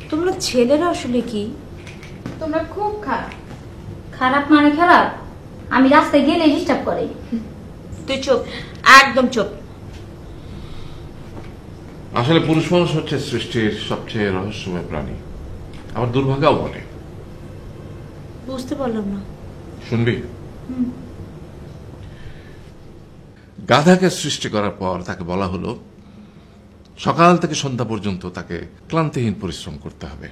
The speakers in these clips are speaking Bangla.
তোমরা ছেলেরা আসলে কি? তোমরা খুব খারাপ। খারাপ মানে খারাপ, আমি রাস্তায় গেলে ডিস্টার্ব করে। তুই চুপ, একদম চুপ। আসলে পুরুষ মানুষ হচ্ছে সৃষ্টির সবচেয়ে রহস্যময় প্রাণী, আবার দুর্ভাগ্যও বটে। বুঝতে পারলাম না। শুনবি? গাধাকে সৃষ্টি করার পর তাকে বলা হলো সকাল থেকে সন্ধ্যা পর্যন্ত তাকে ক্লান্তিহীন পরিশ্রম করতে হবে।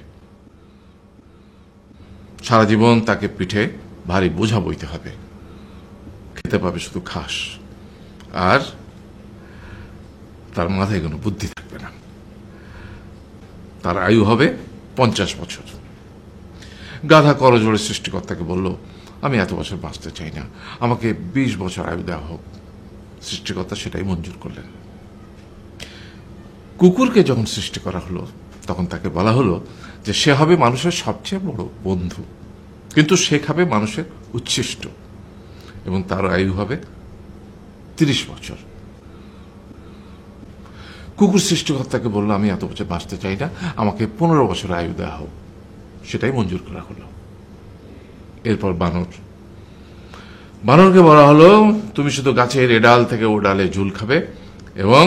সারা জীবন তাকে পিঠে ভারী বোঝা বইতে হবে, খেতে পাবে শুধু ঘাস, আর তার মাথায় কোনো বুদ্ধি থাকবে না। তার আয়ু হবে 50 বছর। গাধা করজোড়ে সৃষ্টিকর্তাকে বলল, আমি এত বছর বাঁচতে চাই না, আমাকে 20 বছর আয়ু দেওয়া হোক। সৃষ্টিকর্তা সেটাই মঞ্জুর করলেন। কুকুরকে যখন সৃষ্টি করা হলো তখন তাকে বলা হলো যে সে হবে মানুষের সবচেয়ে বড় বন্ধু, কিন্তু সে খাবে মানুষের উচ্ছিষ্ট, এবং তার আয়ু হবে 30 বছর। কুকুর সৃষ্টিকর্তাকে বলল, আমি এত বছর বাঁচতে চাই না, আমাকে 15 বছর আয়ু দেওয়া হোক। সেটাই মঞ্জুর করা হলো। এরপর বানরকে বলা হলো, তুমি শুধু গাছের এ ডাল থেকে ও ডালে ঝুল খাবে এবং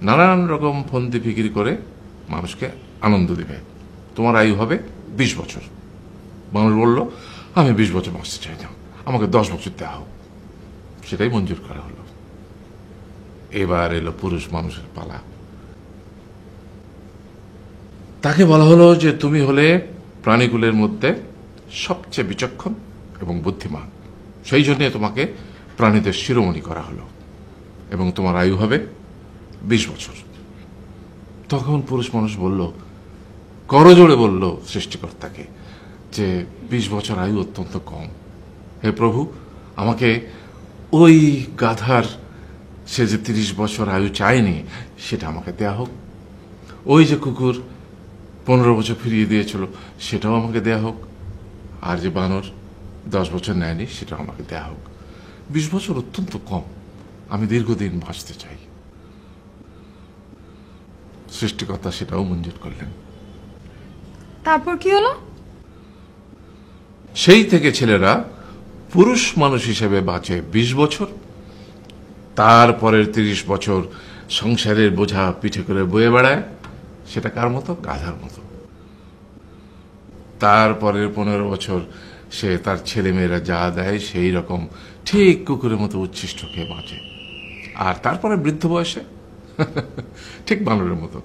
নানান রকম ফন্দি ফিকির করে মানুষকে আনন্দ দিবে, তোমার আয়ু হবে 20 বছর। বানর বলল, আমি 20 বছর বাঁচতে চাই না, আমাকে 10 বছর দেওয়া হোক। সেটাই মঞ্জুর করা হলো। এবার এলো পুরুষ মানুষের পালা। তাকে বলা হলো যে তুমি হলে প্রাণীকুলের মধ্যে সবচেয়ে বিচক্ষণ এবং বুদ্ধিমান, সেই জন্য তোমাকে প্রাণীদের শিরোমণি করা হলো এবং তোমার আয়ু হবে 20 বছর। তখন পুরুষ মানুষ বলল, করজোড়ে বলল সৃষ্টিকর্তাকে যে 20 বছর আয়ু অত্যন্ত কম, হে প্রভু, আমাকে ওই গাধার সে যে 30 বছর আয়ু চায়নি সেটা আমাকে দেয়া হোক, ওই যে কুকুর 15 বছর ফিরিয়ে দিয়েছিল সেটাও আমাকে দেয়া হোক, আর যে বানর 10 বছর নেয়নি সেটাও আমাকে দেয়া হোক। 20 বছর অত্যন্ত কম, আমি দীর্ঘদিন বাঁচতে চাই। সৃষ্টিকর্তা সেটাও মঞ্জুর করলেন। তারপর কি হলো? সেই থেকে ছেলেরা পুরুষ মানুষ হিসেবে বাঁচে 20 বছর, তারপরের 30 বছর সংসারের বোঝা পিঠে করে বয়ে বেড়ায়, সেটা কার মতো? গাধার মতো। তারপরের 15 বছর সে তার ছেলেমেয়েরা যা দেয় সেই রকম ঠিক কুকুরের মতো উচ্ছিষ্ট খেয়ে বাঁচে। আর তারপরে বৃদ্ধ বয়সে ঠিক বানরের মতো,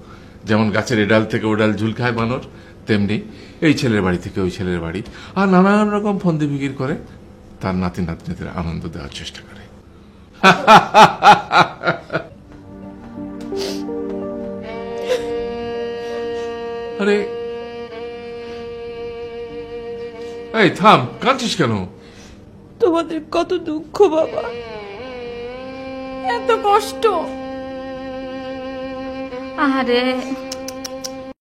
যেমন গাছের এডাল থেকে ওডাল ঝুল খায় বানর, তেমনি এই ছেলের বাড়ি থেকে ওই ছেলের বাড়ি, আর নানান রকম ফন্দি ফিকির করে তার নাতি নাতনিদের আনন্দ দেওয়ার চেষ্টা করে। আরে এই থাম, কাঁদছিস কেন? তোমাদের কত দুঃখ বাবা, এত কষ্ট। আরে